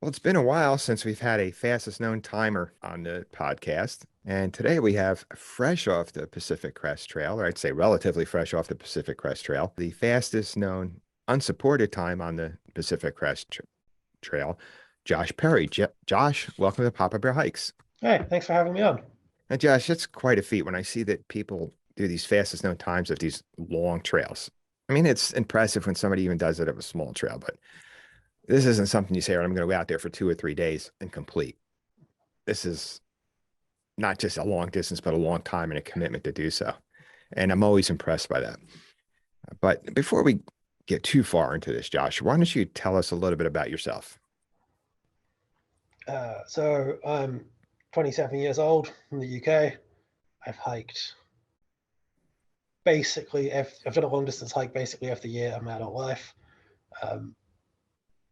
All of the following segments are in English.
Well, it's been a while since we've had a fastest known timer on the podcast. And today we have fresh off the Pacific Crest Trail, or I'd say relatively fresh off the Pacific Crest Trail, the fastest known unsupported time on the Pacific Trail, Josh Perry. Josh, welcome to Papa Bear Hikes. Hey, thanks for having me on. Now, Josh, that's quite a feat when I see that people do these fastest known times of these long trails. I mean, it's impressive when somebody even does it of a small trail, but this isn't something you say, "All right, I'm going to go out there for 2 or 3 days and complete." This is not just a long distance, but a long time and a commitment to do so. And I'm always impressed by that. But before we get too far into this, Josh, why don't you tell us a little bit about yourself? So I'm 27 years old from the UK. I've hiked I've done a long distance hike basically every year of my adult life, um,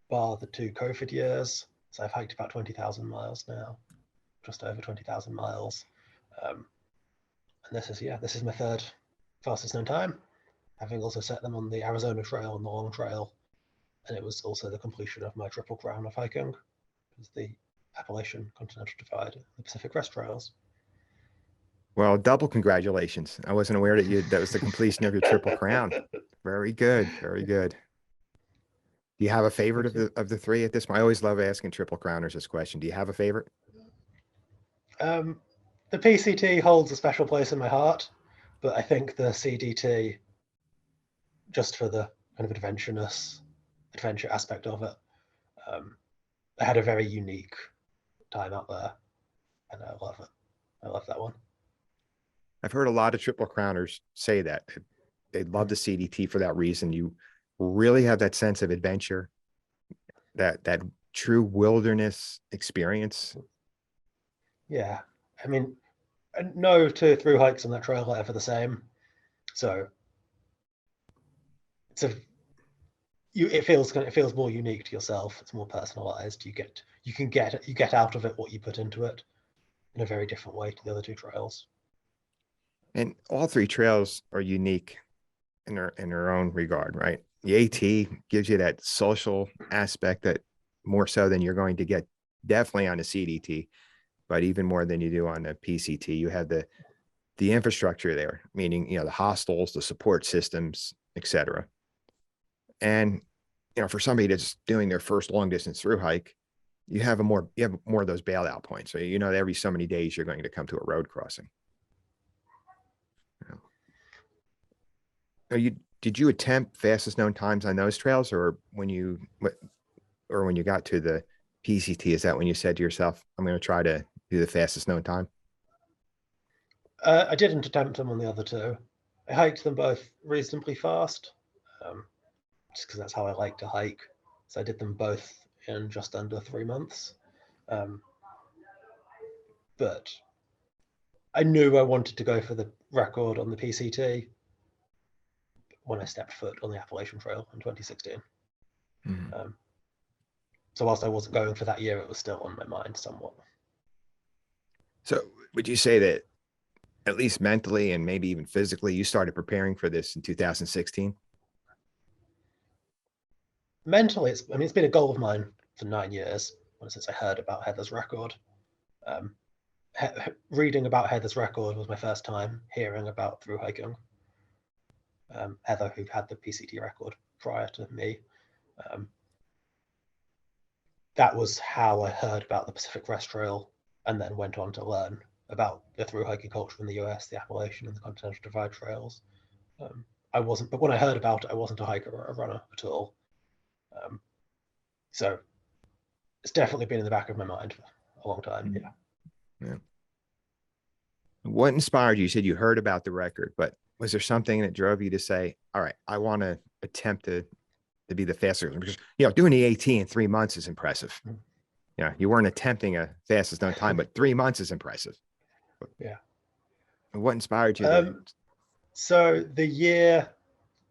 bar the two COVID years. So I've hiked about 20,000 miles now, just over 20,000 miles. Um, and this is my third fastest known time, having also set them on the Arizona Trail and the Long Trail. And it was also the completion of my triple crown of hiking, the Appalachian Continental Divide, and the Pacific Crest Trails. Well, double congratulations. I wasn't aware that was the completion of your triple crown. Very good. Very good. Do you have a favorite Thank of you. the three at this point? I always love asking triple crowners this question. Do you have a favorite? Um, the PCT holds a special place in my heart, but I think the CDT, just for the kind of adventure aspect of it, um, I had a very unique time out there, and I love it. I love that one. I've heard a lot of triple crowners say that they love the CDT for that reason. You really have that sense of adventure, that true wilderness experience. Yeah, I mean, no two through hikes on that trail are ever the same, so it's a it feels more unique to yourself. It's more personalized. You get out of it what you put into it in a very different way to the other two trails. And all three trails are unique in their own regard, right? The AT gives you that social aspect that more so than you're going to get definitely on the CDT, but even more than you do on the PCT. You have the infrastructure there, meaning the hostels, the support systems, etc. And for somebody that's doing their first long distance through hike, you have more of those bailout points. So every so many days you're going to come to a road crossing. Are you Did you attempt fastest known times on those trails, or when you got to the PCT, is that when you said to yourself, "I'm going to try to do the fastest known time"? I didn't attempt them on the other two. I hiked them both reasonably fast, um, just because that's how I like to hike. So I did them both in just under 3 months. Um, but I knew I wanted to go for the record on the PCT when I stepped foot on the Appalachian Trail in 2016. Mhm. Um, so whilst I wasn't going for that year, it was still on my mind somewhat. So would you say that at least mentally and maybe even physically, you started preparing for this in 2016? Mentally, it's been a goal of mine for 9 years since I heard about Heather's record. Um, Reading about Heather's record was my first time hearing about through hiking. Heather, who had the PCT record prior to me, um, that was how I heard about the Pacific Crest Trail, and then went on to learn about the through hiking culture in the US, the Appalachian and the Continental Divide trails. I wasn't, but when I heard about it, I wasn't a hiker or a runner at all. Um, so it's definitely been in the back of my mind for a long time. Yeah. Yeah. What inspired you? You said you heard about the record, but was there something that drove you to say, "All right, I want to attempt to be the fastest"? Because doing the AT in 3 months is impressive. You weren't attempting a fastest known time, but 3 months is impressive. Yeah. What inspired you to? Um, so the year,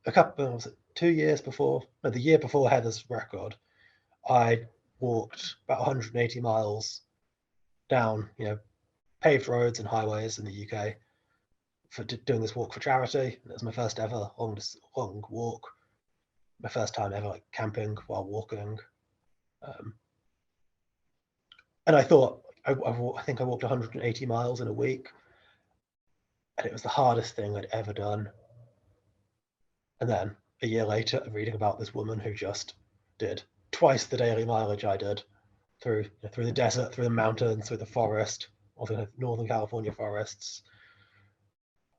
a couple, was it 2 years before? No, the year before Heather's record, I walked about 180 miles down, paved roads and highways in the UK for doing this walk for charity. It was my first ever long walk, my first time ever like camping while walking. Um, And I thought, I think I walked 180 miles in a week, and it was the hardest thing I'd ever done. And then a year later, I'm reading about this woman who just did twice the daily mileage I did through the desert, through the mountains, through the forest, all the Northern California forests,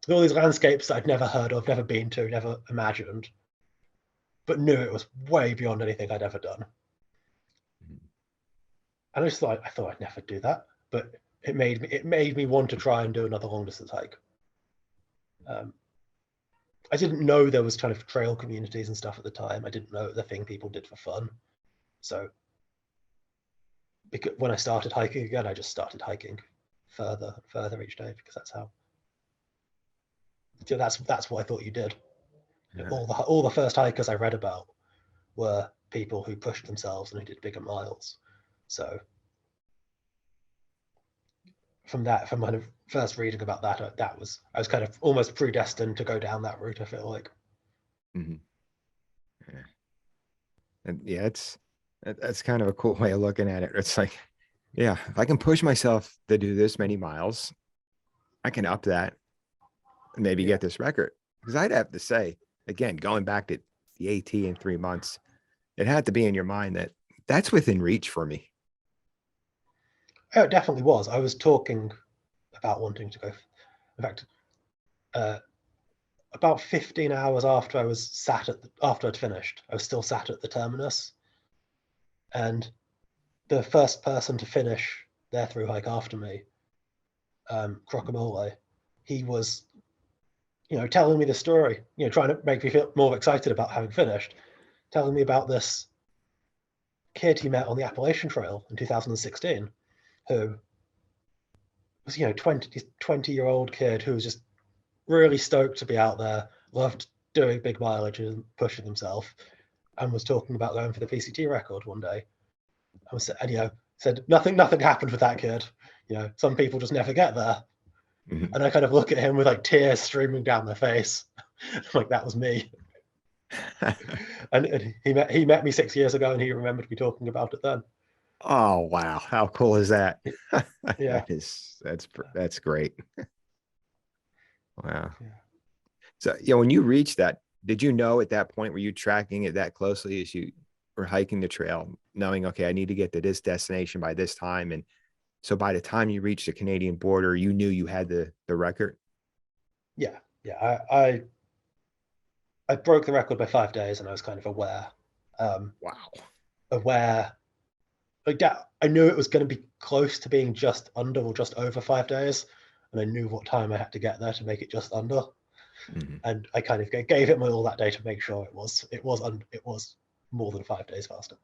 all these landscapes that I'd never heard of, never been to, never imagined, but knew it was way beyond anything I'd ever done. And I thought I'd never do that, but it made me want to try and do another long distance hike. I didn't know there was kind of trail communities and stuff at the time. I didn't know the thing people did for fun. So when I started hiking again, I just started hiking further and further each day, because that's how. So that's what I thought you did. Yeah. All the first hikers I read about were people who pushed themselves and who did bigger miles. So from kind of first reading about that, I was kind of almost predestined to go down that route, I feel like. Mm-hmm. Yeah. And yeah, that's kind of a cool way of looking at it. It's like, yeah, if I can push myself to do this many miles, I can up that and maybe get this record. Because I'd have to say, again, going back to the AT in 3 months, it had to be in your mind that that's within reach for me. Oh, it definitely was. I was talking about wanting to go. In fact, about 15 hours after I was after I'd finished, I was still sat at the terminus, and the first person to finish their through hike after me, Crocomole, he was, telling me the story, trying to make me feel more excited about having finished, telling me about this kid he met on the Appalachian Trail in 2016, who was, 20-year-old kid who was just really stoked to be out there, loved doing big mileage and pushing himself, and was talking about going for the PCT record one day. And said nothing happened with that kid. Some people just never get there. Mm-hmm. And I kind of look at him with like tears streaming down my face. Like, that was me. and he met me 6 years ago, and he remembered me talking about it then. Oh, wow. How cool is that? Yeah. That's great. Wow. Yeah. So, when you reached that, did you know at that point, were you tracking it that closely as you were hiking the trail, knowing, okay, I need to get to this destination by this time? And so by the time you reached the Canadian border, you knew you had the record? Yeah. Yeah. I broke the record by 5 days, and I was kind of aware. Wow. Aware. Like that, I knew it was going to be close to being just under or just over 5 days, and I knew what time I had to get there to make it just under. Mm-hmm. And I kind of gave it all that day to make sure it was more than 5 days faster.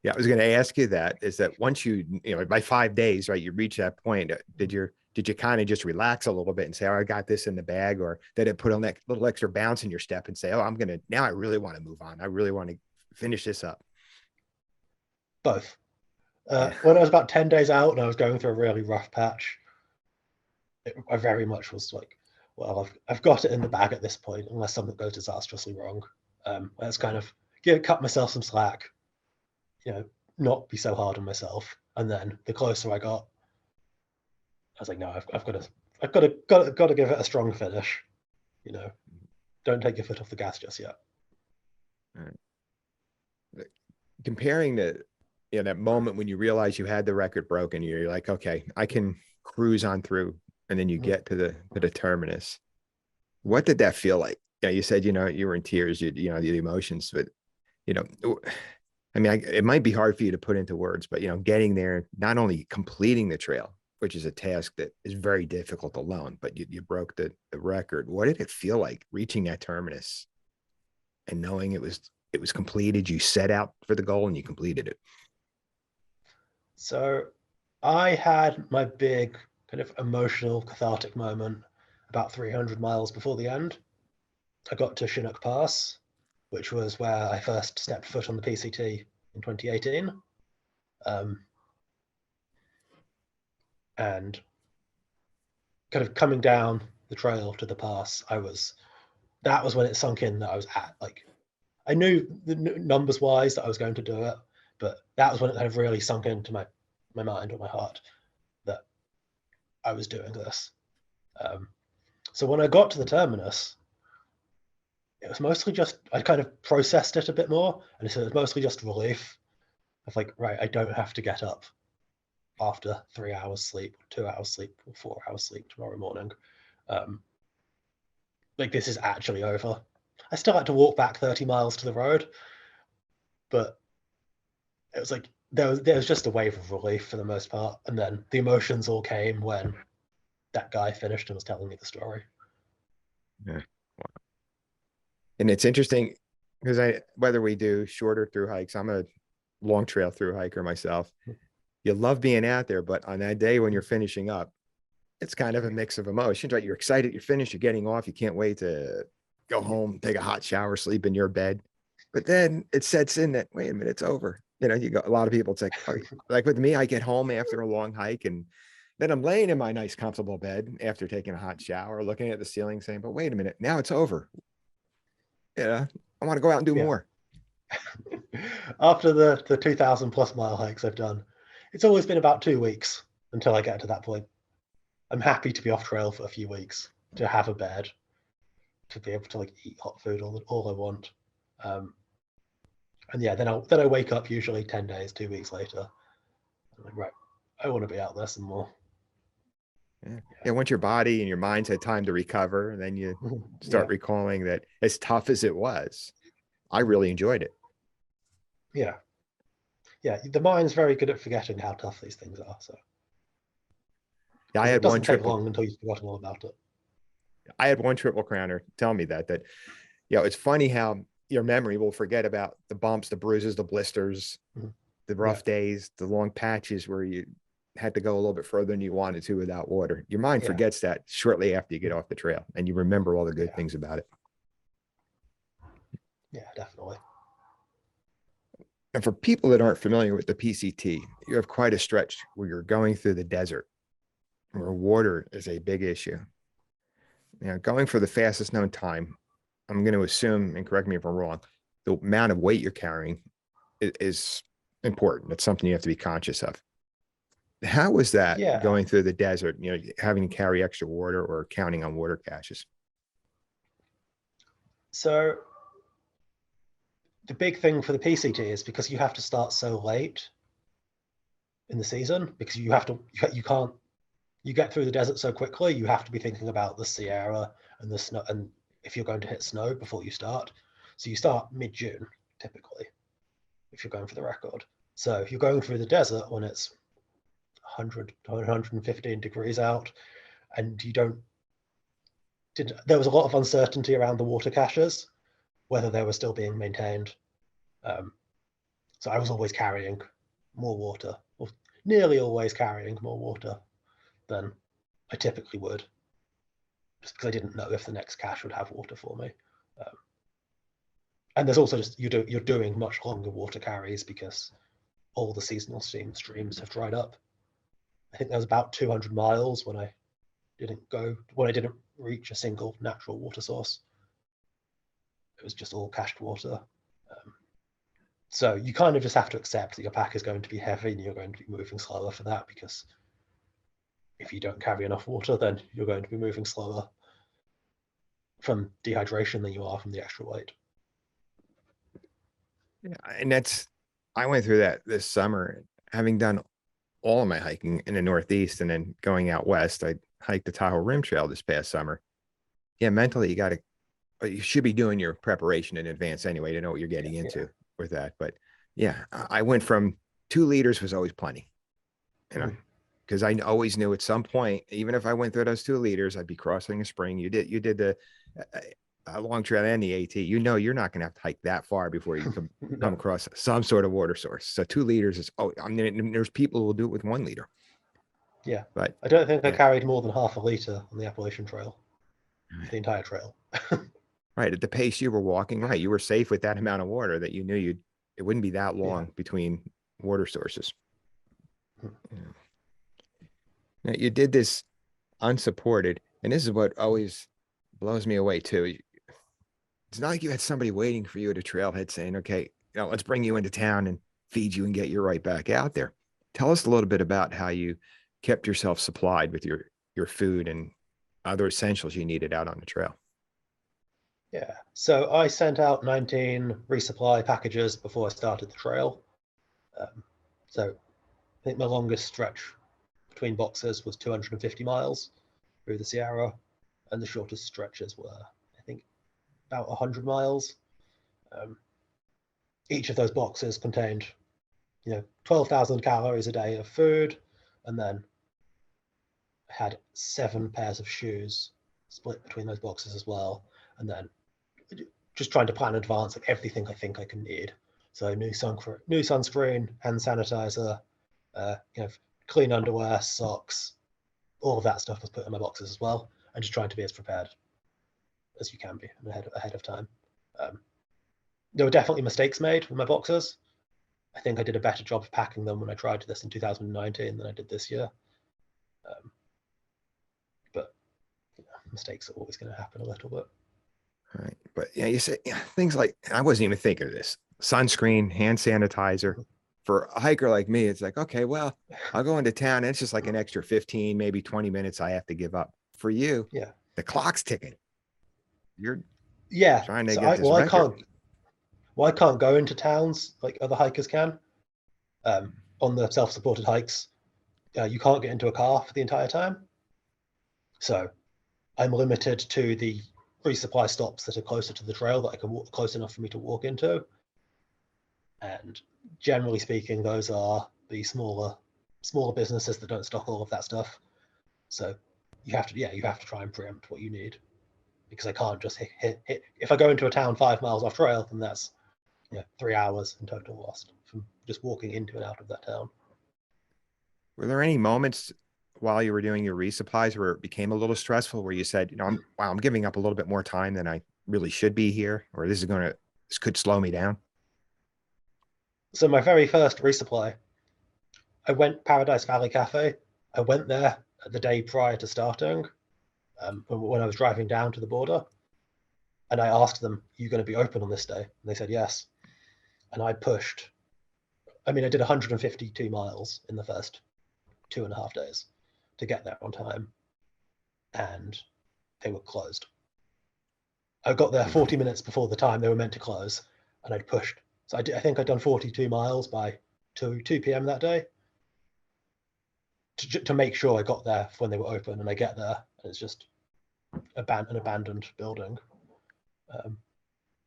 Yeah, I was going to ask you that. Is that once you by 5 days, right? You reach that point. Did you kind of just relax a little bit and say, "Oh, I got this in the bag," or did it put on that little extra bounce in your step and say, "Oh, now I really want to move on. I really want to finish this up." Both. Yeah. When I was about 10 days out and I was going through a really rough patch, I very much was like, well, I've got it in the bag at this point, unless something goes disastrously wrong. Let's kind of cut myself some slack, not be so hard on myself. And then the closer I got, I was like, no, I've got to give it a strong finish. Don't take your foot off the gas just yet. All right. Comparing that moment when you realize you had the record broken, you're like, okay, I can cruise on through, and then you get to the terminus. What did that feel like? Yeah, you said you were in tears, the emotions, but I mean, it might be hard for you to put into words, but getting there, not only completing the trail, which is a task that is very difficult alone, but you broke the record. What did it feel like reaching that terminus and knowing it was completed? You set out for the goal and you completed it. So I had my big kind of emotional cathartic moment about 300 miles before the end. I got to Chinook Pass, which was where I first stepped foot on the PCT in 2018. And kind of coming down the trail to the pass, that was when it sunk in that I was at, like, I knew the numbers wise that I was going to do it, but that was when it kind of really sunk into my my mind or my heart that I was doing this. So when I got to the terminus, it was mostly just, I kind of processed it a bit more, and so it was mostly just relief of like, right, I don't have to get up after 3 hours sleep, 2 hours sleep, or 4 hours sleep tomorrow morning. Like, this is actually over. I still had to walk back 30 miles to the road, but it was like there was just a wave of relief for the most part, and then the emotions all came when that guy finished and was telling me the story. Yeah. Wow. And it's interesting because whether we do shorter through hikes, I'm a long trail through hiker myself. You love being out there, but on that day when you're finishing up, it's kind of a mix of emotions, right? You're excited, you're finished, you're getting off, you can't wait to go home, take a hot shower, sleep in your bed. But then it sets in that, wait a minute, it's over. You know, you got a lot of people, it's like, oh, like with me, I get home after a long hike and then I'm laying in my nice, comfortable bed after taking a hot shower, looking at the ceiling saying, but wait a minute, now it's over. Yeah, I want to go out and do more. After the 2,000 plus mile hikes I've done, it's always been about 2 weeks until I get to that point. I'm happy to be off trail for a few weeks, to have a bed, to be able to like eat hot food all I want. And yeah, then I wake up usually 10 days, 2 weeks later. I'm like, right, I want to be out there some more. Yeah, once your body and your mind's had time to recover, and then you start recalling that as tough as it was, I really enjoyed it. Yeah. The mind's very good at forgetting how tough these things are. So yeah, it doesn't take long until you've forgotten all about it. I had one triple crowner tell me that it's funny how your memory will forget about the bumps, the bruises, the blisters, the rough days, the long patches where you had to go a little bit further than you wanted to without water. Your mind forgets that shortly after you get off the trail, and you remember all the good things about it. Yeah, definitely. And for people that aren't familiar with the PCT, you have quite a stretch where you're going through the desert where water is a big issue. Now, going for the fastest known time, I'm going to assume, and correct me if I'm wrong, the amount of weight you're carrying is important. It's something you have to be conscious of. How was that going through the desert, having to carry extra water or counting on water caches? So the big thing for the PCT is because you have to start so late in the season, because you get through the desert so quickly, you have to be thinking about the Sierra and the snow, and if you're going to hit snow before you start. So you start mid-June, typically, if you're going for the record. So if you're going through the desert when it's 100 to 115 degrees out, and there was a lot of uncertainty around the water caches, whether they were still being maintained. So I was always carrying more water, or nearly always carrying more water than I typically would, just because I didn't know if the next cache would have water for me. And there's also just you're doing much longer water carries because all the seasonal streams have dried up. I think there was about 200 miles when I didn't reach a single natural water source. It was just all cached water. So you kind of just have to accept that your pack is going to be heavy and you're going to be moving slower for that, because if you don't carry enough water, then you're going to be moving slower from dehydration than you are from the extra weight. Yeah, and I went through that this summer, having done all of my hiking in the Northeast and then going out west. I hiked the Tahoe Rim Trail this past summer. Yeah, mentally, you should be doing your preparation in advance anyway to know what you're getting into with that. But yeah, I went from 2 liters was always plenty, because I always knew at some point, even if I went through those 2 liters, I'd be crossing a spring. You did the long trail and the AT. You're not going to have to hike that far before you come across some sort of water source. So 2 liters is there's people who will do it with 1 liter. Yeah, but I don't think I carried more than half a liter on the Appalachian Trail, the entire trail. Right, at the pace you were walking, right, you were safe with that amount of water that you knew it wouldn't be that long between water sources. Now, you did this unsupported, and this is what always blows me away too. It's not like you had somebody waiting for you at a trailhead saying, okay, let's bring you into town and feed you and get you right back out there. Tell us a little bit about how you kept yourself supplied with your food and other essentials you needed out on the trail. Yeah. So I sent out 19 resupply packages before I started the trail. So I think my longest stretch between boxes was 250 miles through the Sierra, and the shortest stretches were, I think, about 100 miles. Each of those boxes contained, 12,000 calories a day of food, and then I had 7 pairs of shoes split between those boxes as well, and then just trying to plan in advance like everything I think I can need. So new sunscreen, hand sanitizer, clean underwear, socks, all of that stuff was put in my boxes as well, and just trying to be as prepared as you can be ahead of time. There were definitely mistakes made with my boxes. I think I did a better job of packing them when I tried this in 2019 than I did this year. But mistakes are always going to happen a little bit. Right. But yeah, you say things like, I wasn't even thinking of this: sunscreen, hand sanitizer. For a hiker like me, it's like, okay, well, I'll go into town and it's just like an extra 15, maybe 20 minutes I have to give up. For you, Yeah. the clock's ticking. You're Yeah. trying to So get this record. I can't go into towns like other hikers can. On the self-supported hikes, you can't get into a car for the entire time. So I'm limited to the resupply stops that are closer to the trail that I can walk close enough for me to walk into. And generally speaking, those are the smaller businesses that don't stock all of that stuff. So you have to try and preempt what you need, because I can't just hit. If I go into a town 5 miles off trail, then that's 3 hours in total lost from just walking into and out of that town. Were there any moments while you were doing your resupplies where it became a little stressful, where you said, I'm giving up a little bit more time than I really should be here, or this could slow me down? So my very first resupply, I went Paradise Valley Cafe. I went there the day prior to starting, when I was driving down to the border, and I asked them, "Are you going to be open on this day?" And they said yes. And I pushed. I mean, I did 152 miles in the first 2.5 days to get there on time, and they were closed. I got there 40 minutes before the time they were meant to close, and I'd pushed. So I think I'd done 42 miles by 2 p.m. that day to make sure I got there when they were open. And I get there, and it's just an abandoned building.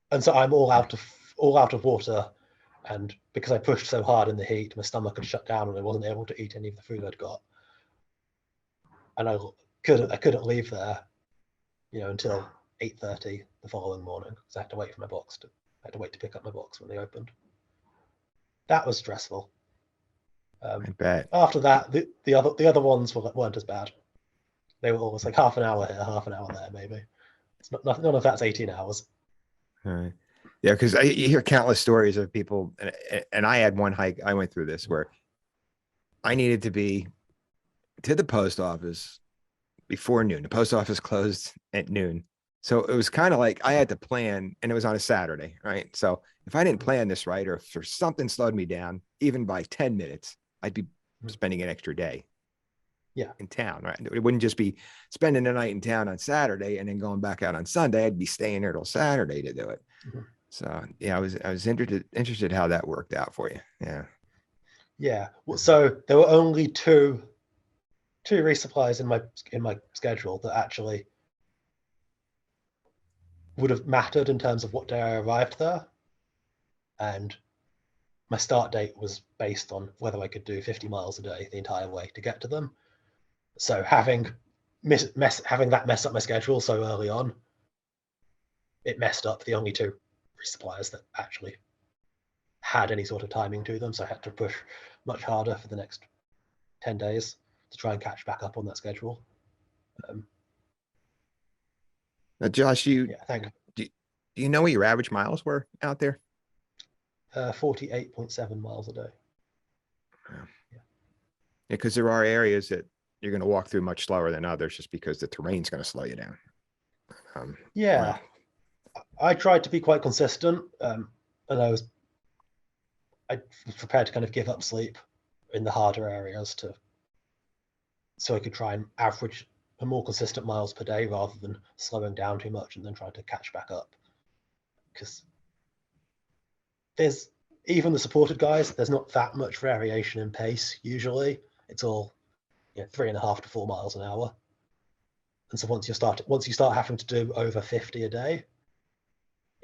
And so I'm all out of water, and because I pushed so hard in the heat, my stomach had shut down, and I wasn't able to eat any of the food I'd got. And I couldn't leave there, until 8:30 the following morning, because I had to wait for my box I had to wait to pick up my box when they opened. That was stressful. I bet. After that, the other ones weren't as bad. They were always like half an hour here, half an hour there, maybe. It's none of that's 18 hours. All right. Yeah, because you hear countless stories of people, and I had one hike. I went through this where I needed to be to the post office before noon. The post office closed at noon. So it was kind of like I had to plan, and it was on a Saturday, right? So if I didn't plan this right, or if something slowed me down, even by 10 minutes, I'd be spending an extra day in town, right? It wouldn't just be spending the night in town on Saturday and then going back out on Sunday. I'd be staying there till Saturday to do it. So yeah, I was interested how that worked out for you. Yeah. Yeah. So there were only two resupplies in my schedule that actually would have mattered in terms of what day I arrived there, and my start date was based on whether I could do 50 miles a day the entire way to get to them. So having that mess up my schedule so early on, it messed up the only two resuppliers that actually had any sort of timing to them. So I had to push much harder for the next 10 days to try and catch back up on that schedule. Now, Josh, do you know what your average miles were out there? 48.7 miles a day. Yeah, because there are areas that you're going to walk through much slower than others, just because the terrain's going to slow you down. Wow. I tried to be quite consistent, and I was prepared to kind of give up sleep in the harder areas so I could try and average a more consistent miles per day rather than slowing down too much and then trying to catch back up. Because there's even the supported guys, there's not that much variation in pace usually. It's all 3.5 to 4 miles an hour. And so once you start having to do over 50 a day,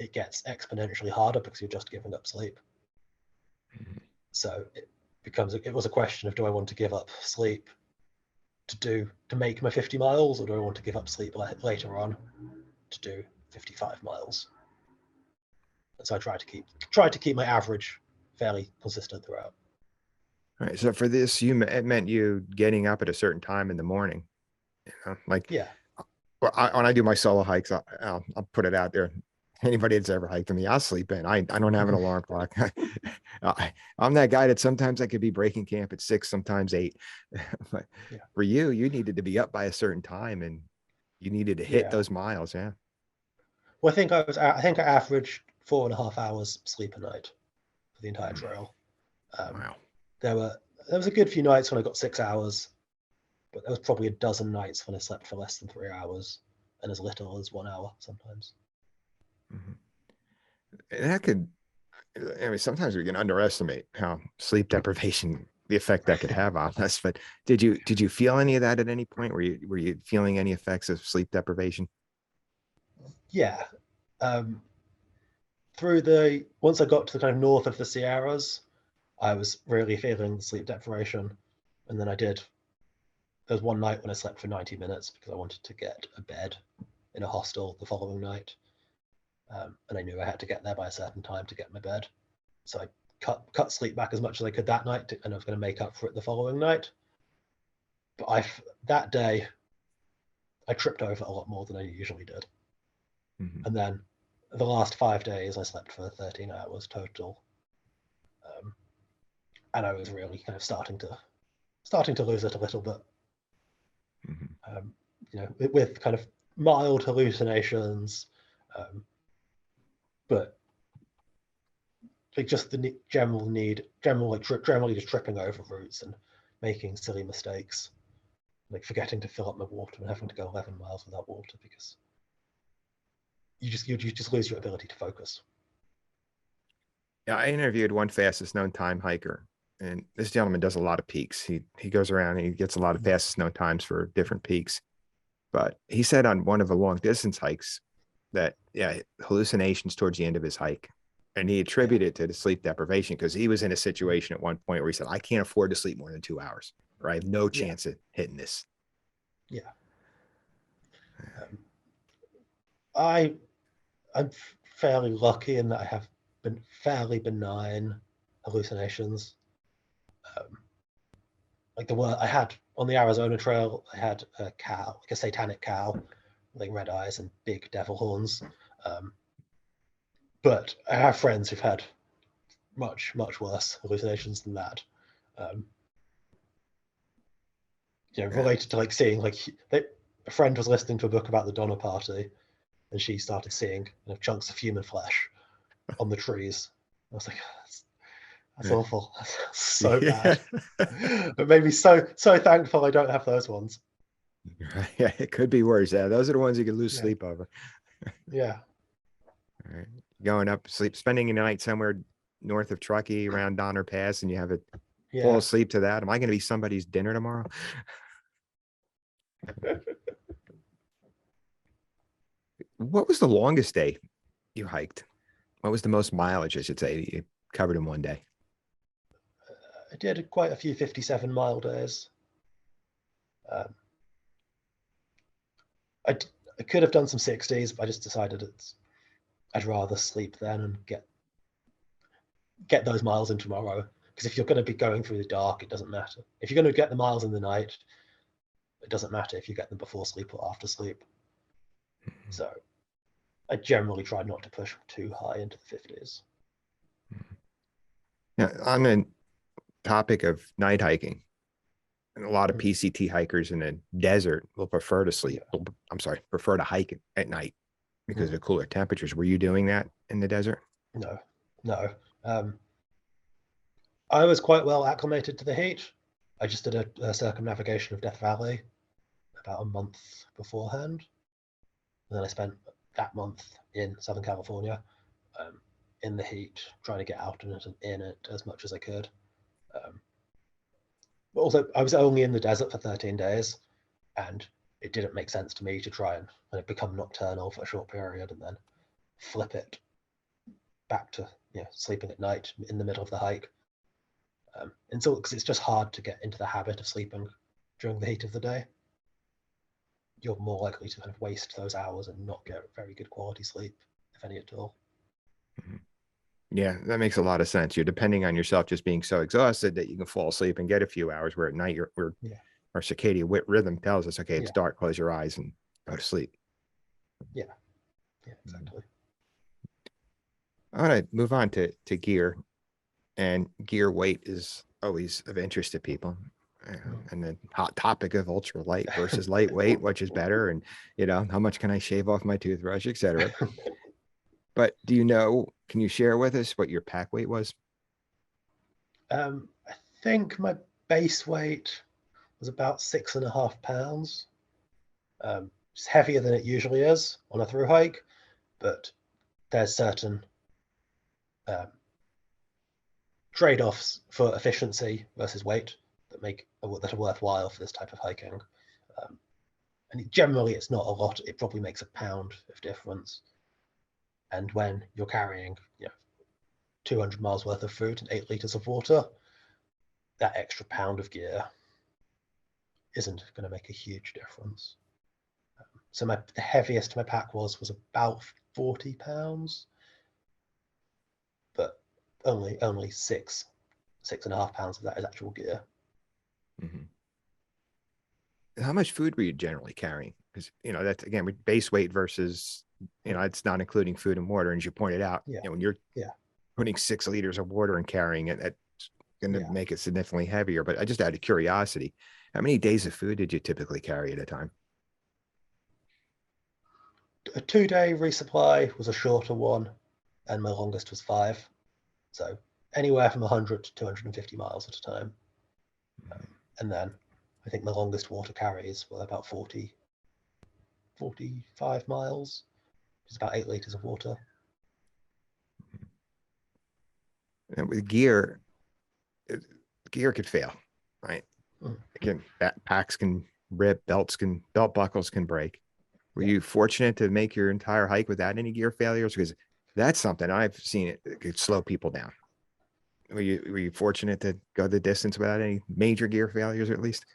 it gets exponentially harder because you're just giving up sleep. So it was a question of, do I want to give up sleep to make my 50 miles, or do I want to give up sleep later on to do 55 miles? And so I tried to keep my average fairly consistent throughout. All right. So for this, it meant you getting up at a certain time in the morning. Like, Yeah. when I do my solo hikes, I'll put it out there. Anybody that's ever hiked with me, I'll sleep in. I don't have an alarm clock. I'm that guy that sometimes I could be breaking camp at 6, sometimes 8. But Yeah. for you needed to be up by a certain time and you needed to hit those miles. Yeah. Well, I think I averaged 4.5 hours sleep a night for the entire trail. Wow. There was a good few nights when I got 6 hours, but there was probably a dozen nights when I slept for less than 3 hours and as little as 1 hour sometimes. And that could, I mean, sometimes we can underestimate how sleep deprivation, the effect that could have on us. But did you feel any of that at any point? Were you feeling any effects of sleep deprivation? Yeah. Once I got to the kind of north of the Sierras, I was really feeling the sleep deprivation. And then there was one night when I slept for 90 minutes because I wanted to get a bed in a hostel the following night. And I knew I had to get there by a certain time to get my bed. So I cut sleep back as much as I could that night, and I was going to make up for it the following night. But that day, I tripped over a lot more than I usually did. And then the last 5 days, I slept for 13 hours total. And I was really kind of starting to lose it a little bit. With kind of mild hallucinations, but like just the generally just tripping over routes and making silly mistakes, like forgetting to fill up my water and having to go 11 miles without water because you just lose your ability to focus. Yeah, I interviewed one fastest known time hiker, and this gentleman does a lot of peaks. He goes around and he gets a lot of fastest known times for different peaks. But he said on one of the long distance hikes that hallucinations towards the end of his hike, and he attributed it to the sleep deprivation because he was in a situation at one point where he said, I can't afford to sleep more than 2 hours, or I have no chance of hitting this. Yeah. I'm fairly lucky in that I have been fairly benign hallucinations. Like the one I had on the Arizona Trail, I had a cow, like a satanic cow, like red eyes and big devil horns. But I have friends who've had much, much worse hallucinations than that. Related to like seeing a friend was listening to a book about the Donner Party, and she started seeing chunks of human flesh on the trees. I was like, that's awful. That's so bad. But made me so thankful I don't have those ones. Yeah, it could be worse. Yeah, those are the ones you could lose sleep over. Yeah. All right. Going up, spending a night somewhere north of Truckee around Donner Pass, and you have it fall asleep to that. Am I going to be somebody's dinner tomorrow? What was the longest day you hiked? What was the most mileage, I should say, that you covered in one day? I did quite a few 57-mile days. I could have done some 60s, but I just decided I'd rather sleep then and get those miles in tomorrow. Because if you're going to be going through the dark, it doesn't matter. If you're going to get the miles in the night, it doesn't matter if you get them before sleep or after sleep. So I generally try not to push too high into the 50s. Now, on the topic of night hiking, and a lot of PCT hikers in the desert will prefer to sleep. Prefer to hike at night because of the cooler temperatures. Were you doing that in the desert? No. I was quite well acclimated to the heat. I just did a circumnavigation of Death Valley about a month beforehand. And then I spent that month in Southern California in the heat, trying to get out in it as much as I could. But also, I was only in the desert for 13 days, and it didn't make sense to me to try and become nocturnal for a short period and then flip it back to sleeping at night in the middle of the hike. And so, because it's just hard to get into the habit of sleeping during the heat of the day, you're more likely to kind of waste those hours and not get very good quality sleep, if any at all. Yeah, that makes a lot of sense. You're depending on yourself just being so exhausted that you can fall asleep and get a few hours, where at night our circadian rhythm tells us, okay, it's dark, close your eyes and go to sleep. Yeah, exactly. I want to move on to gear, and gear weight is always of interest to people. And the hot topic of ultra light versus lightweight, which is better, and how much can I shave off my toothbrush, etc. But can you share with us what your pack weight was? I think my base weight was about 6.5 pounds. It's heavier than it usually is on a through hike, but there's certain trade-offs for efficiency versus weight that are worthwhile for this type of hiking. And generally, it's not a lot. It probably makes a pound of difference. And when you're carrying 200 miles worth of food and 8 liters of water, that extra pound of gear isn't going to make a huge difference. So the heaviest my pack was about 40 pounds, but only 6.5 pounds of that is actual gear. How much food were you generally carrying? Because that's again with base weight versus it's not including food and water, and as you pointed out, when you're putting 6 liters of water and carrying it, that's going to make it significantly heavier. But I just out of curiosity, how many days of food did you typically carry at a time? A 2-day resupply was a shorter one, and my longest was 5. So anywhere from 100 to 250 miles at a time. And then I think my longest water carries were about 45 miles, which is about 8 liters of water. And with gear could fail, right? Again, packs can rip, belt buckles can break. Were you fortunate to make your entire hike without any gear failures? Because that's something I've seen it could slow people down. Were you fortunate to go the distance without any major gear failures, at least?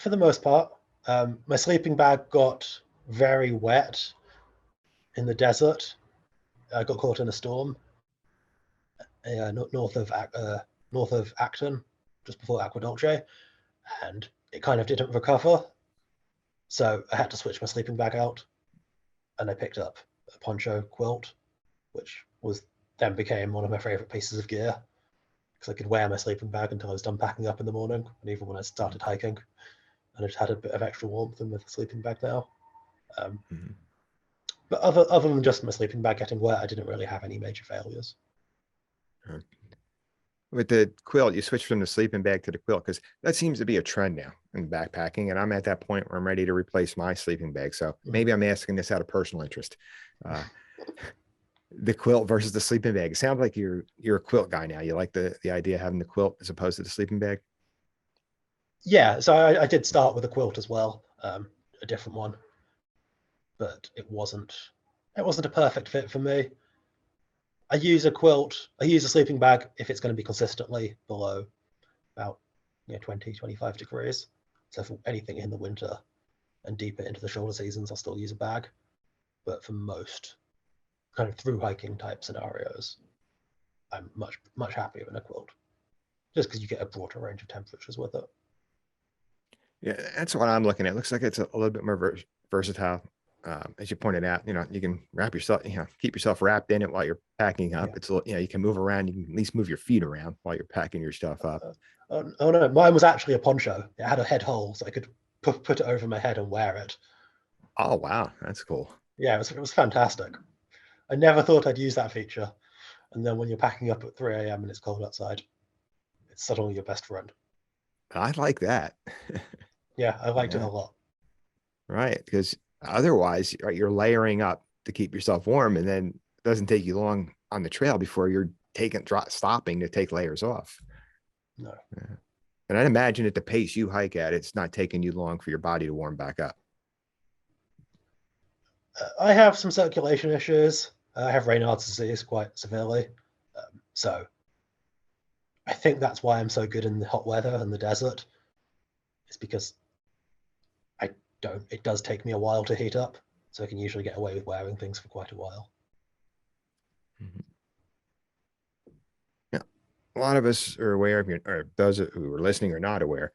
For the most part. My sleeping bag got very wet in the desert. I got caught in a storm north of Acton, just before Acqua Dolce, and it kind of didn't recover. So I had to switch my sleeping bag out, and I picked up a poncho quilt, which then became one of my favorite pieces of gear, because I could wear my sleeping bag until I was done packing up in the morning, and even when I started hiking, and I just had a bit of extra warmth in the sleeping bag now. But other than just my sleeping bag getting wet, I didn't really have any major failures. With the quilt, you switched from the sleeping bag to the quilt, because that seems to be a trend now in backpacking. And I'm at that point where I'm ready to replace my sleeping bag. So maybe I'm asking this out of personal interest. The quilt versus the sleeping bag. It sounds like you're a quilt guy now. You like the idea of having the quilt as opposed to the sleeping bag? Yeah, so I did start with a quilt as well, a different one, but it wasn't a perfect fit for me. I use a sleeping bag if it's going to be consistently below about 20, 25 degrees. So for anything in the winter and deeper into the shoulder seasons, I'll still use a bag. But for most kind of through hiking type scenarios, I'm much, much happier in a quilt, just because you get a broader range of temperatures with it. Yeah, that's what I'm looking at. It looks like it's a little bit more versatile. As you pointed out, you can wrap yourself, keep yourself wrapped in it while you're packing up. It's a little, you can move around. You can at least move your feet around while you're packing your stuff up. Oh no, mine was actually a poncho. It had a head hole, so I could put it over my head and wear it. Oh wow, that's cool. Yeah, it was fantastic. I never thought I'd use that feature, and then when you're packing up at 3 a.m. and it's cold outside, it's suddenly your best friend. I like that. Yeah, I liked it a Yeah, lot. right. Because otherwise, right, you're layering up to keep yourself warm, and then it doesn't take you long on the trail before you're stopping to take layers off. No. Yeah. And I'd imagine at the pace you hike at, it's not taking you long for your body to warm back up. I have some circulation issues. I have Raynaud's disease quite severely. So I think that's why I'm so good in the hot weather and the desert. It's because I don't, it does take me a while to heat up. So I can usually get away with wearing things for quite a while. Mhm. Yeah. A lot of us are aware of, or those who are listening are not aware,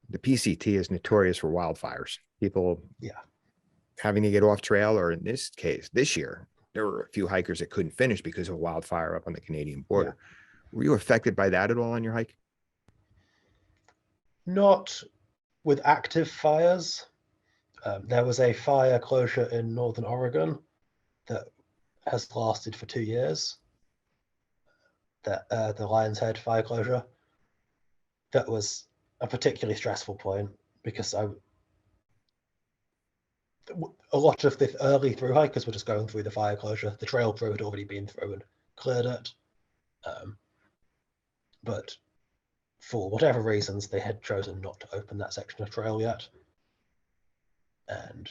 the PCT is notorious for wildfires. People Yeah. having to get off trail, or in this case, this year, there were a few hikers that couldn't finish because of a wildfire up on the Canadian border. Were you affected by that at all on your hike? Not with active fires. There was a fire closure in Northern Oregon that has lasted for 2 years. The Lion's Head fire closure. That was a particularly stressful point because a lot of the early through hikers were just going through the fire closure. The trail crew had already been through and cleared it. But for whatever reasons, they had chosen not to open that section of trail yet. And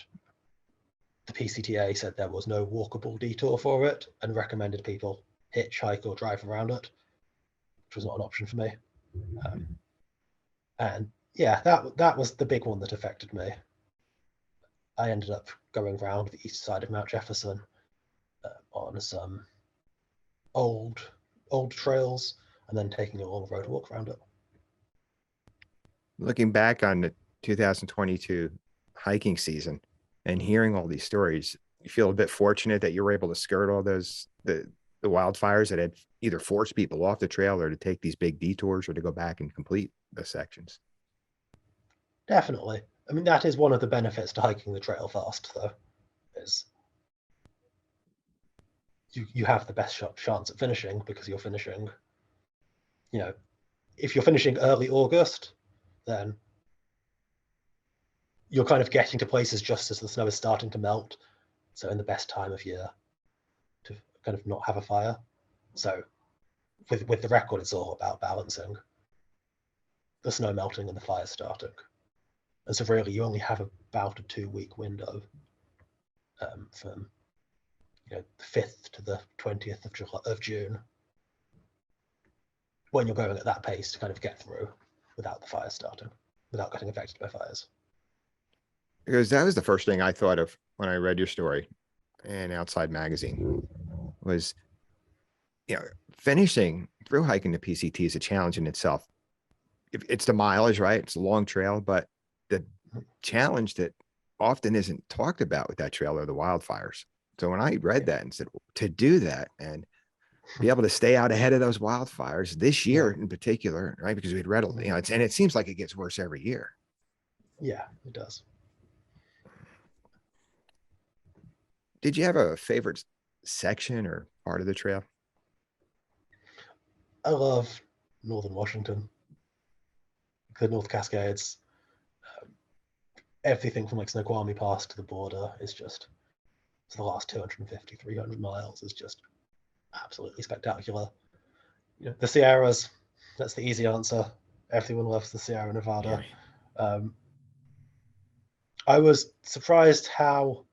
the PCTA said there was no walkable detour for it and recommended people hitchhike or drive around it, which was not an option for me. And yeah, that was the big one that affected me. I ended up going around the east side of Mount Jefferson on some old trails and then taking a long road walk around it. Looking back on the 2022 hiking season and hearing all these stories, you feel a bit fortunate that you were able to skirt all those the wildfires that had either forced people off the trail or to take these big detours or to go back and complete the sections. Definitely. I mean, that is one of the benefits to hiking the trail fast, though, is you have the best chance at finishing because you're finishing, if you're finishing early August, then you're kind of getting to places just as the snow is starting to melt. So in the best time of year to kind of not have a fire. So with the record, it's all about balancing the snow melting and the fire starting. And so really, you only have about a 2-week window from the 5th to the 20th of June when you're going at that pace to kind of get through without the fire starting, without getting affected by fires. Because that was the first thing I thought of when I read your story in Outside Magazine was, finishing through hiking the PCT is a challenge in itself. It's the mileage, right? It's a long trail, but the challenge that often isn't talked about with that trail are the wildfires. So when I read that and said, to do that and be able to stay out ahead of those wildfires this year in particular, right? Because we'd read, and it seems like it gets worse every year. Yeah, it does. Did you have a favorite section or part of the trail? I love Northern Washington, the North Cascades. Everything from like Snoqualmie Pass to the border is just, for the last 250, 300 miles is just absolutely spectacular. The Sierras, that's the easy answer. Everyone loves the Sierra Nevada. I was surprised how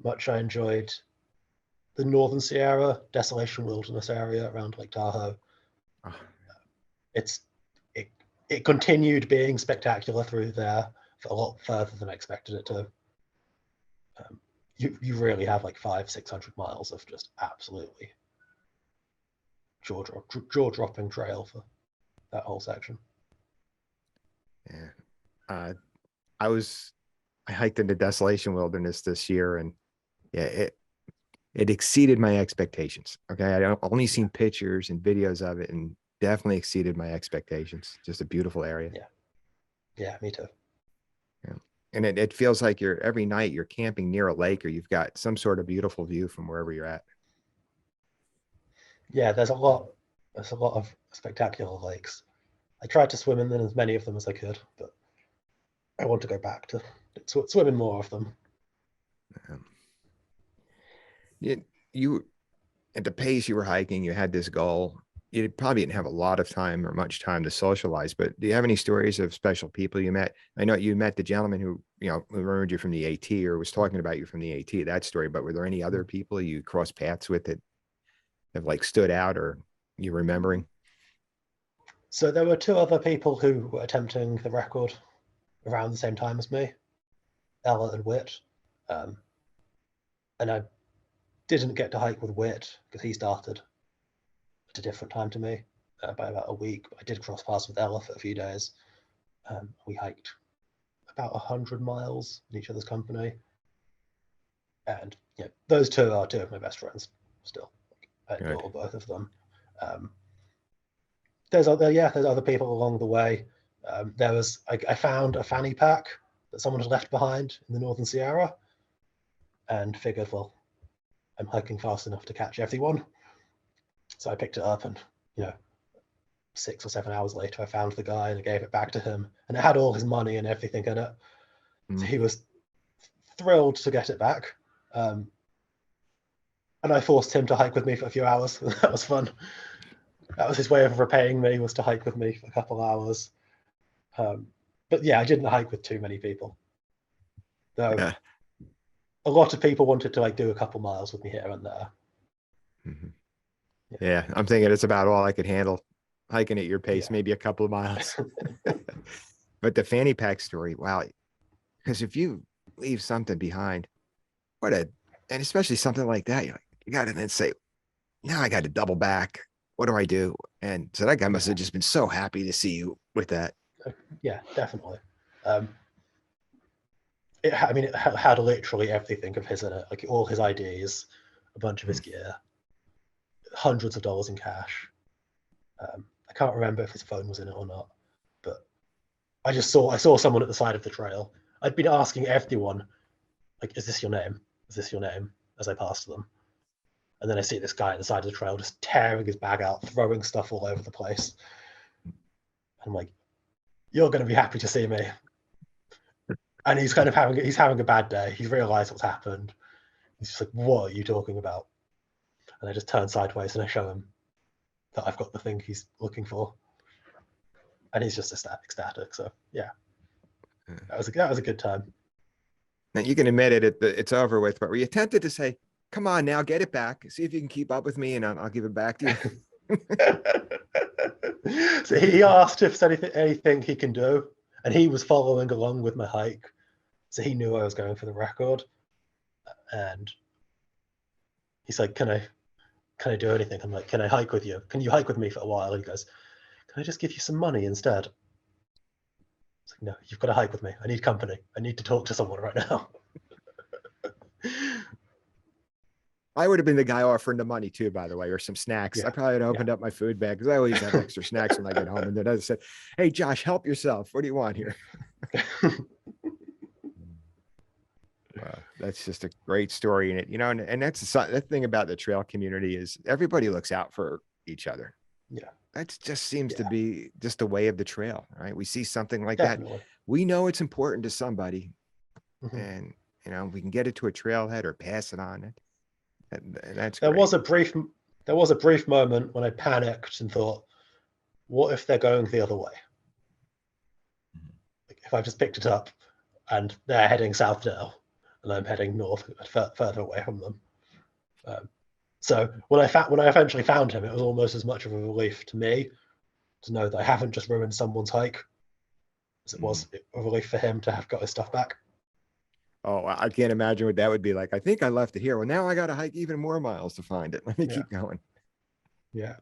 much I enjoyed the Northern Sierra Desolation Wilderness area around Lake Tahoe. Oh. It continued being spectacular through there for a lot further than I expected it to. You really have like 500-600 miles of just absolutely jaw-dropping trail for that whole section. Yeah. I hiked into Desolation Wilderness this year, and yeah, it exceeded my expectations. Okay. I've only seen pictures and videos of it and definitely exceeded my expectations. Just a beautiful area. Yeah. Yeah, me too. Yeah. And it feels like every night you're camping near a lake or you've got some sort of beautiful view from wherever you're at. Yeah, there's a lot of spectacular lakes. I tried to swim in as many of them as I could, but I want to go back to swim in more of them. Um, you at the pace you were hiking, you had this goal. You probably didn't have a lot of time or much time to socialize, but do you have any stories of special people you met? I know you met the gentleman who, who remembered you from the AT or was talking about you from the AT, that story, but were there any other people you crossed paths with that have like stood out or you remembering? So there were two other people who were attempting the record around the same time as me, Ella and Wit. Um, and I didn't get to hike with Wit because he started at a different time to me by about a week. But I did cross paths with Ella for a few days. We hiked about 100 miles in each other's company. And those two are two of my best friends still. I Good. adore both of them. There's other people along the way. I found a fanny pack that someone had left behind in the Northern Sierra, and figured, well, I'm hiking fast enough to catch everyone. So I picked it up, and 6 or 7 hours later, I found the guy and I gave it back to him, and it had all his money and everything in it. So he was thrilled to get it back. And I forced him to hike with me for a few hours. That was fun. That was his way of repaying me, was to hike with me for a couple hours. But yeah, I didn't hike with too many people. Though Yeah. a lot of people wanted to do a couple miles with me here and there. Mm-hmm. Yeah, I'm thinking it's about all I could handle hiking at your pace, Yeah. maybe a couple of miles. But the fanny pack story, wow. Because if you leave something behind, and especially something like that, you got to then say, now I got to double back. What do I do? And so that guy must have just been so happy to see you with that. Yeah, definitely. It had literally everything of his in it, like all his IDs, a bunch of his gear, hundreds of dollars in cash. I can't remember if his phone was in it or not, but I saw someone at the side of the trail. I'd been asking everyone, like, "Is this your name? Is this your name?" as I passed them, and then I see this guy at the side of the trail just tearing his bag out, throwing stuff all over the place. I'm like, "You're going to be happy to see me." And he's having a bad day. He's realized what's happened. He's just like, "What are you talking about?" And I just turn sideways and I show him that I've got the thing he's looking for, and he's just ecstatic. So yeah, that was a good time. Now you can admit it's over with, but were you tempted to say, come on now, get it back. See if you can keep up with me and I'll give it back to you. So he asked if there's anything he can do, and he was following along with my hike. So he knew I was going for the record. And he's like, can I do anything? I'm like, can I hike with you? Can you hike with me for a while? And he goes, can I just give you some money instead? It's like, no, you've got to hike with me. I need company. I need to talk to someone right now. I would have been the guy offering the money too, by the way, or some snacks. Yeah. I probably had opened up my food bag because I always have extra snacks when I get home. And then I said, hey, Josh, help yourself. What do you want here? Wow, that's just a great story in it, and that's the thing about the trail community is everybody looks out for each other. Yeah. That just seems to be just the way of the trail, right? We see something like Definitely. that. We know it's important to somebody Mm-hmm. and we can get it to a trailhead or pass it on. And that's There great. was a brief moment when I panicked and thought, what if they're going the other way? Like, if I just picked it up and they're heading south now, and I'm heading north, further away from them. So when I eventually found him, it was almost as much of a relief to me to know that I haven't just ruined someone's hike as it was a relief for him to have got his stuff back. Oh, I can't imagine what that would be like. I think I left it here. Well, now I got to hike even more miles to find it. Let me keep going. Yeah.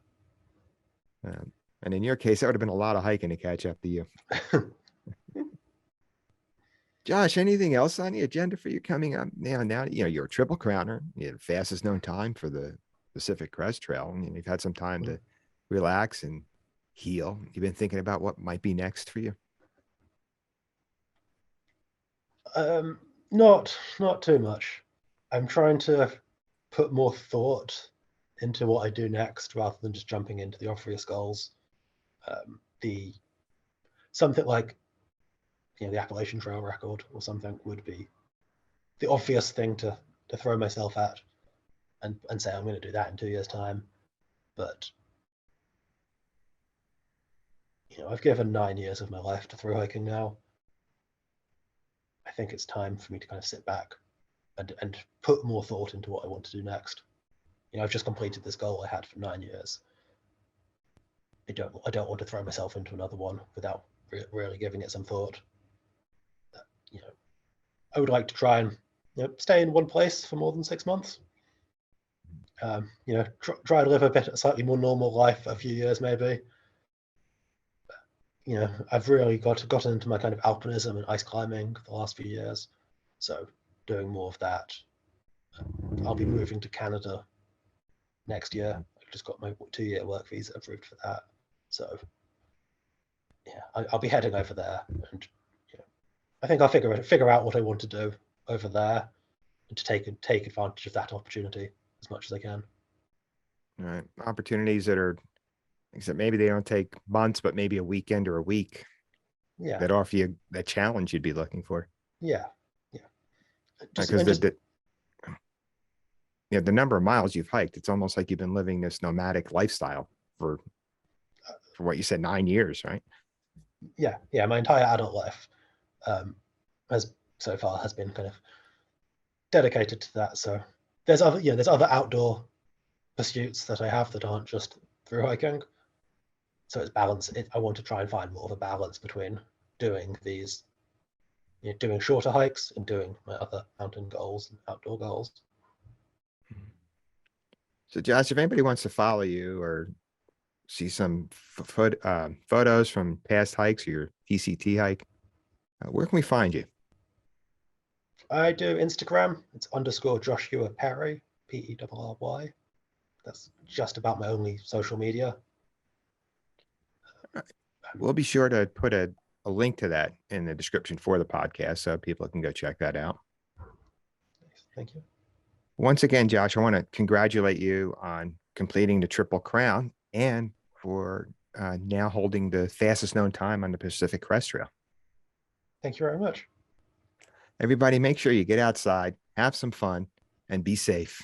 And in your case, that would have been a lot of hiking to catch up to you. Josh, anything else on the agenda for you coming up now? You're a triple crowner. You have the fastest known time for the Pacific Crest Trail. And you've had some time to relax and heal. You've been thinking about what might be next for you? Not too much. I'm trying to put more thought into what I do next rather than just jumping into the obvious goals. The something like, the Appalachian Trail record or something would be the obvious thing to throw myself at and say, I'm going to do that in 2 years' time. But, I've given 9 years of my life to thru hiking now. I think it's time for me to kind of sit back and put more thought into what I want to do next. I've just completed this goal I had for 9 years. I don't want to throw myself into another one without really giving it some thought. I would like to try and stay in one place for more than 6 months. Try to live a slightly more normal life for a few years maybe. I've really gotten into my kind of alpinism and ice climbing the last few years, so doing more of that. I'll be moving to Canada next year. I just got my 2-year work visa approved for that, so yeah, I'll be heading over there, and I think I'll figure out what I want to do over there, and to take advantage of that opportunity as much as I can. All right. Opportunities that are, except maybe they don't take months, but maybe a weekend or a week Yeah, that offer you that challenge you'd be looking for. yeah. Because the number of miles you've hiked, it's almost like you've been living this nomadic lifestyle for what you said, 9 years, right? Yeah. My entire adult life has been kind of dedicated to that. So there's other outdoor pursuits that I have that aren't just thru hiking. So it's balance. I want to try and find more of a balance between doing these, doing shorter hikes and doing my other mountain goals and outdoor goals. So Josh, if anybody wants to follow you or see some photos from past hikes or your PCT hike, where can we find you? I do Instagram. It's _Joshua Perry, Perry. That's just about my only social media. We'll be sure to put a link to that in the description for the podcast so people can go check that out. Thank you. Once again, Josh, I want to congratulate you on completing the Triple Crown and for now holding the fastest known time on the Pacific Crest Trail. Thank you very much. Everybody, make sure you get outside, have some fun, and be safe.